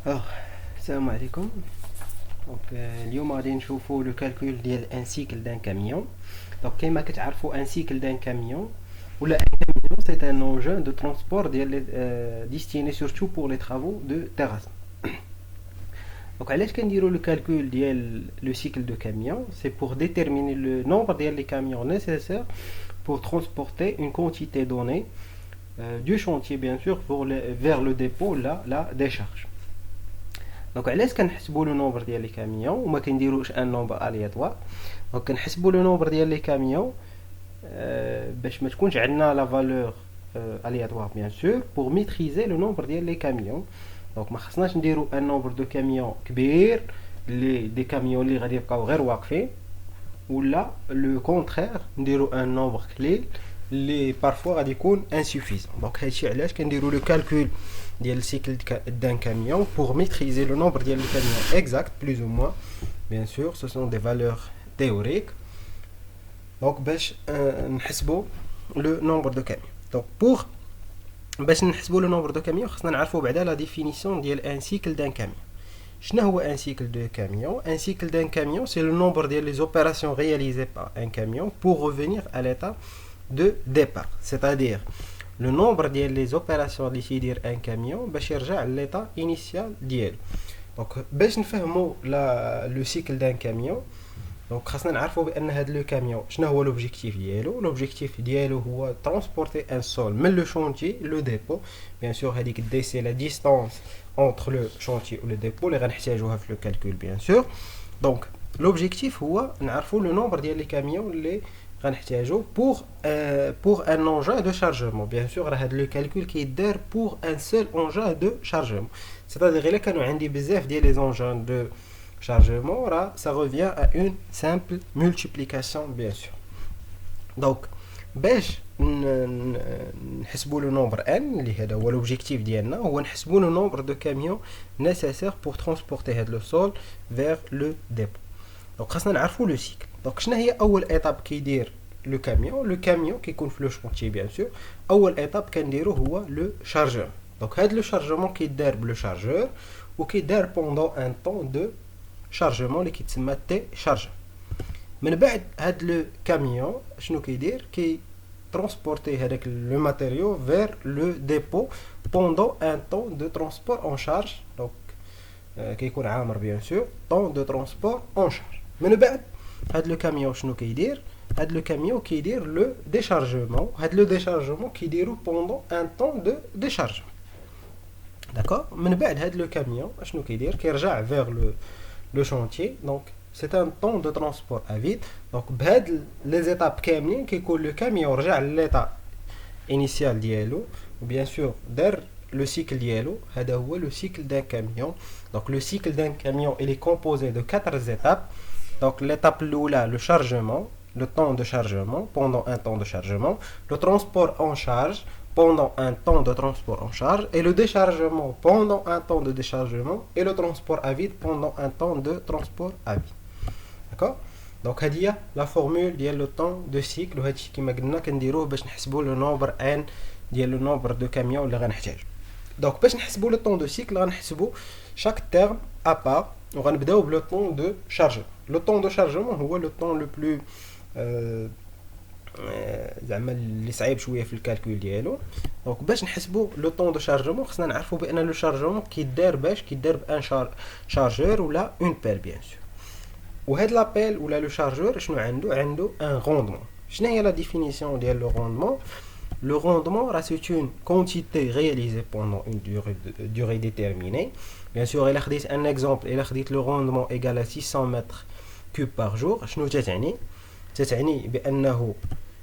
Alors, salam alaikum. Donc, اليوم غادي نشوفوا le calcul ديال un cycle d'un camion. Donc, كما كتعرفوا un cycle d'un camion ولا un camion c'est un engin de transport destiné surtout pour les travaux de terrasse. Donc, علاش كنديروا le calcul ديال le cycle de camion, c'est pour déterminer le nombre ديال les camions nécessaires pour transporter une quantité donnée du chantier bien sûr vers le dépôt la décharge. دونك علاش كنحسبوا لو نومبر ديال لي كاميون وما كنديروش ان نومبر الياتوار. دونك كنحسبوا لو نومبر ديال لي كاميون باش ما تكونش عندنا لا فالور الياتوار بيان سور بور ميتريزي لو نومبر ديال لي كاميون. دونك ما خصناش نديرو ان نومبر دو كاميون كبير لي دي كاميون اللي غادي يبقاو غير واقفين ولا لو كونترير نديرو ان نومبر قليل اللي بارفوا غادي يكون انسوفيزون. دونك هادشي علاش كنديرو لو كالكول ديال السيكل d'un camion pour maîtriser le nombre ديال les camions exact plus ou moins. Bien sûr, ce sont des valeurs théoriques. Donc باش نحسبوا le nombre de camions. Donc pour باش نحسبوا le nombre de camions خصنا نعرفوا بعدا la définition ديال un cycle d'un camion. شنو هو un cycle de camion? Un cycle d'un camion, c'est le nombre ديال les opérations réalisées par un camion pour revenir à l'état de départ. C'est-à-dire le nombre des opérations اللي تيدير un camion باش يرجع l'état initial ديالو. دونك باش نفهموا لو سيكل دان كاميون دونك خاصنا نعرفوا بان هذا لو كاميون شنو هو لوبجيكتيف ديالو. لوبجيكتيف ديالو هو ترونسبورتي ان سول من لو شونتي لو ديبو. بيان سور هذيك دي سي لا ديستانس entre لو شونتي و لو ديبو اللي غنحتاجوها في لو كالكول بيان سور. دونك لوبجيكتيف هو نعرفوا لو نومبر ديال لي كاميون اللي غنحتاجو pour un engin de chargement. Bien sûr راه هذا لو كالكول كيدار pour un seul engin de chargement. C'est-à-dire الا كانوا عندي بزاف ديال لي engins de chargement راه ça revient à une simple multiplication bien sûr. Donc باش نحسبوا لو نومبر n اللي هذا هو لوبجيكتيف ديالنا هو نحسبوا لو نومبر دو كاميون nécessaire pour transporter هذا لو سول vers le dépôt. دونك خاصنا نعرفوا لو سيكل. دونك شنو هي اول ايطاب كيدير لو كاميون كيكون في لو شونتي بيان سور. اول ايطاب كنديرو هو لو شارجور. دونك هاد لو شارجمون كيدار بلو شارجور وكيدار بوندون ان طون دو شارجمون اللي كيتسمى تي شارجور. من بعد هاد لو كاميون شنو كيدير ترونسبورتي هذاك لو ماتيريو فير لو ديبو بوندون ان طون دو ترونسبور اون شارج. دونك كيكون عامر بيان سور طون دو ترونسبور اون شارج. من بعد هاد لو كاميون شنو كيدير؟ هاد لو كاميون كيدير لو ديشارجمون. هاد لو ديشارجمون كيديرو بوندون ان طون دو ديشارجمون. داكور. من بعد هاد لو كاميون شنو كيدير؟ كيرجع فيغ لو شونتيي. دونك سي ان طون دو ترونسبور ا فيد. دونك بهاد لي زيتاب كاملين كيكون لو كاميون رجع لليطا انيسيال ديالو وبيان سور دار le cycle ديالو. هذا هو le cycle d'un camion. Donc le cycle d'un camion il est composé de 4 étapes. Donc l'étape l'oula le chargement, le temps de chargement pendant un temps de chargement, le transport en charge pendant un temps de transport en charge et le déchargement pendant un temps de déchargement et le transport à vide pendant un temps de transport à vide. D'accord? Donc هذه la formule ديال le temps de cycle وهادشي كيما قلنا كنديروه باش نحسبوا le nombre n ديال le nombre de camions اللي غنحتاجو. دونك باش نحسبوا لو طون دو سيكل غنحسبوا شاك تيرم ا بار وغنبداو بلو طون دو شارجمون. لو طون دو شارجمون هو لو طون لو بلو زعما اللي صعيب شويه في الكالكول ديالو. دونك باش نحسبوا لو طون دو شارجمون خصنا نعرفوا بان لو شارجمون كيدار بان شارجور ولا اون بيل بيان سور. وهاد لابيل ولا لو شارجور شنو عنده ان روندمون. شنو هي لا ديفينيسيون ديال لو روندمون؟ Le rendement, c'est une quantité réalisée pendant une durée déterminée. Bien sûr, il a dit un exemple, il a dit le rendement égal à 600 mètres cubes par jour. شنو تعني؟ تعني بأنه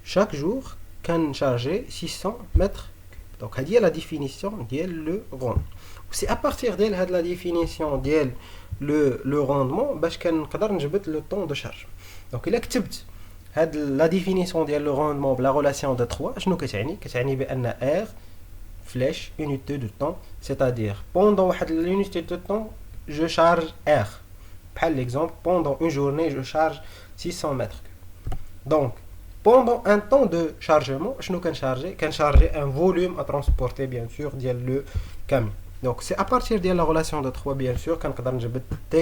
chaque jour كان chargé 600 mètres cubes. Donc هذه la définition ديال le rendement. C'est à partir de هذه la définition ديال le rendement باش كنقدر نجبد le temps de charge. Donc إلا كتبت هاد لا ديفينيسيون ديال لو روندمون بلا ريلاسيون دو 3 شنو كتعني بان ار فلاش يونيتي دو طون. سيتادير بوندون واحد لونيتي دو طون جو شارج ار. بحال ليكزومبل بوندون اون جورني جو شارج 600 متر كوب. دونك بوندون ان طون دو شارجمون شنو كنشارجي ان فوليوم ا ترونسبورتي بيان سور ديال لو كاميون. Donc c'est à partir de la relation de 3 bien sûr كنقدر نجبد T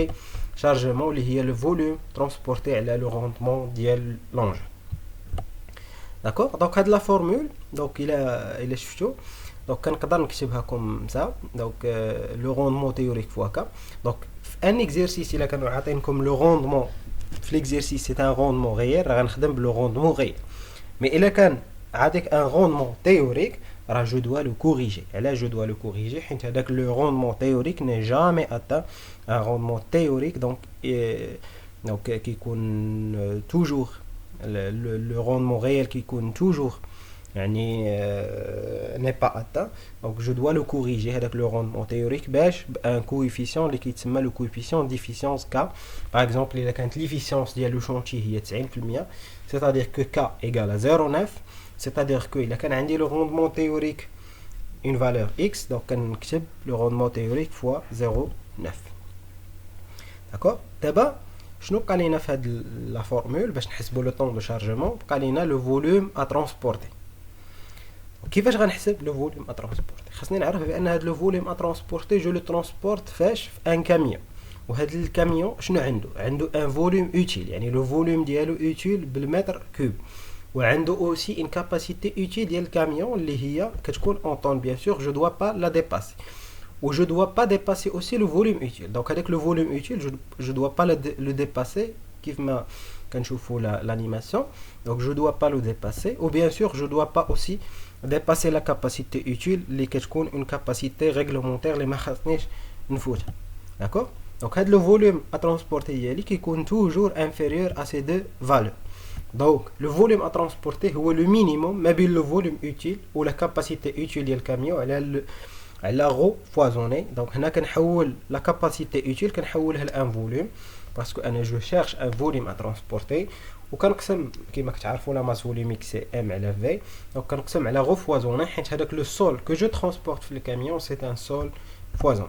chargement اللي هي le volume transporté على le rendement ديال l'engin. D'accord. Donc هاد la formule donc il شفتو donc كنقدر نكتبها comme ça donc le rendement théorique fois K. Donc un exercice الا كانوا عاطينكم le rendement في l'exercice c'est un rendement réel راه غنخدم بلو rendement réel. Mais الا كان عاطيك un rendement théorique راه je dois le corriger. Là je dois le corriger حيت هذاك le rendement théorique n'est jamais atteint. Un rendement théorique donc qui يكون toujours le rendement réel qui يكون toujours n'est pas atteint. Donc je dois le corriger avec le rendement théorique باش un coefficient اللي كيتسمى le coefficient d'efficience K. Par exemple الا كانت l'efficience ديال le chantier هي 90%, c'est-à-dire que K égale à 0,9, c'est-à-dire que الا كان عندي le rendement théorique une valeur X, donc كنكتب le rendement théorique fois 0,9. D'accord. دابا شنو بقى لينا في هاد لا فورمول باش نحسبوا لو طون دو شارجمون؟ بقى لينا لو فوليوم ا ترونسبورتي. كيفاش غنحسب لو فوليوم ا ترونسبورتي؟ خاصني نعرف بان هاد لو فوليوم ا ترونسبورتي جو لو ترونسبورت فاش في ان كاميون، وهاد الكاميون شنو عنده ان فوليوم اوتيل، يعني لو فوليوم ديالو اوتيل بالمتر كوب، وعنده اوسي ان كاباسيتي اوتيل ديال الكاميون اللي هي كتكون اون طون بيان سور جو دوا با لا ديباسي. Ou je dois pas dépasser aussi le volume utile. Donc avec le volume utile, je dois pas le dépasser quand je fais l'animation. Donc je dois pas le dépasser. Ou bien sûr, je dois pas aussi dépasser la capacité utile, les une capacité réglementaire, les makhasnish nfout. D'accord? Donc le volume à transporter qui est toujours inférieur à ces deux valeurs. Donc le volume à transporter est le minimum, mais le volume utile ou la capacité utile du camion, elle est على غو فوازوني. دونك هنا كنحول لا كاباسيتي اوتيل كنحولها لان فوليوم باسكو انا جو شيرش ان فوليوم ا ترونسبورتي، وكنقسم كيما كتعرفوا لا ماس فوليميك سي ام على في. دونك كنقسم على غو فوازوني حيت هذاك لو سول كو جو ترونسبورت في الكاميون سي ان سول فوازون.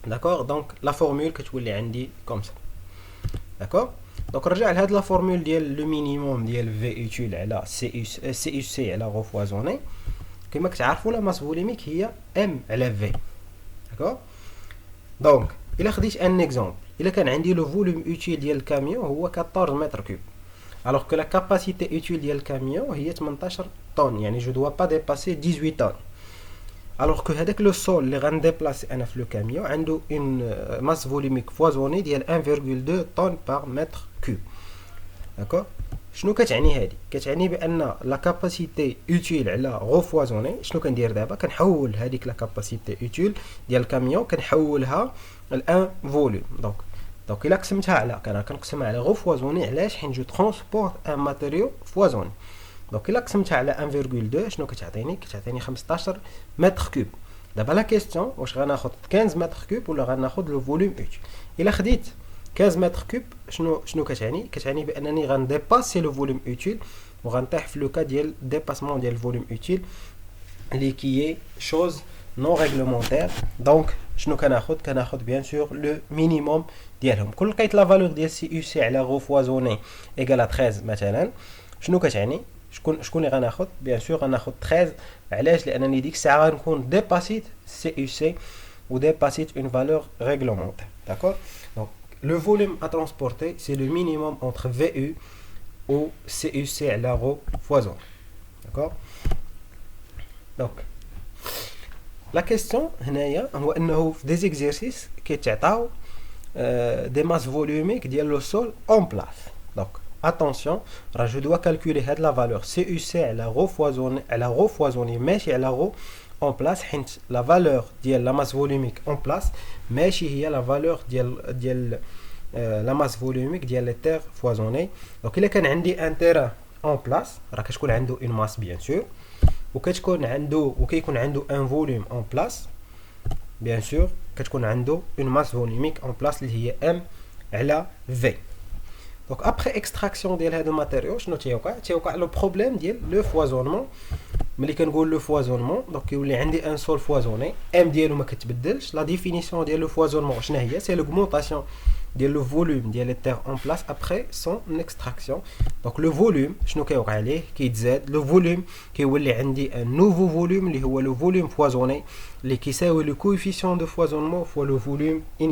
داكور. دونك لا فورمول كتولي عندي كوم سا. داكور. دونك نرجع لهاد لا فورمول ديال لو مينيموم ديال في اوتيل على سي يو سي على غو فوازوني. كما كتعرفوا لا ماس فوليميك هي ام على في. داكور. دونك الا خديت ان اكزامبل، الا كان عندي لو فوليوم اوتيل ديال الكاميون هو 14 متر كوب، alors que la capacité utile ديال الكاميون هي 18 طن، يعني جو دوا با ديباسي 18 طن. alors que هذاك لو سول اللي غنديبلاسي انا في لو كاميون عنده اون ماس فوليميك فوازوني ديال 1,2 طن بار متر كوب. داكور. شنو كتعني هذه؟ كتعني بان لا كاباسيتي اوتيل على غو فوازوني. شنو كندير دابا؟ كنحول هذيك لا كاباسيتي اوتيل ديال الكاميون كنحولها لان فوليوم. دونك الا قسمتها على كنقسمها على غو فوازوني. علاش؟ حيت جو ترونسبورت ان ماتيريو فوازوني. دونك الا قسمتها على 1,2 شنو كتعطيني؟ 15 متر كوب. دابا لا كيسيون واش غناخذ 15 متر كوب ولا غناخذ لو فوليوم اوتيل. الا خديت 15 متر كوب شنو كتعني؟ كتعني بانني غنديباسي لو فوليوم اوتيل وغنطيح في لو كا ديال ديباسمون ديال الفوليوم اوتيل اللي كي شوز نون ريغلومونتير. دونك شنو كناخذ بيان سور لو مينيموم ديالهم. كل لقيت لا فالور ديال سي يو سي على غو فوازوني ايغال 13 مثلا، شنو كتعني؟ شكون اللي غناخذ؟ بيان سور غناخذ 13. علاش؟ لانني ديك الساعه غنكون ديباسيت سي يو سي وديباسيت اون فالور ريغلومونتير. داكور. دونك le volume à transporter, c'est le minimum entre VU ou CUC à la rho foison. D'accord? Donc, la question, هنايا هو أنه في des exercices كيتعطاو des masses volumiques ديال le sol en place. Donc, attention, je dois calculer هاد la valeur CUC على rho foisonné على rho foisonné ماشي على rho en place حيت la valeur ديال la masse volumique en place ماشي هي la valeur ديال la masse volumique ديال لي تير فوازوني. دونك الا كان عندي ان تيران اون بلاس راه كتكون عنده اون ماس بيان سور، وكيكون عنده ان فوليوم اون بلاس بيان سور، كتكون عنده اون ماس فوليميك اون بلاس اللي هي ام على في. دونك ابخي اكستراكسيون ديال هذا الماتيريو شنو تيوقع لو بروبليم ديال لو فوازونمون. ملي كنقول لو فوازونمون دونك كيولي عندي ان سول فوازوني ام ديالو ما كتبدلش. لا ديفينيسيون ديال لو فوازونمون شنو هي؟ سي لوغمونطاسيون ديال le volume ديال les terres en place après son extraction. Donc le volume شنو كيوقع عليه كيتزاد le volume كيولي عندي un nouveau volume اللي هو le volume foisonné اللي كيساوي le coefficient de foisonnement fois le volume initial.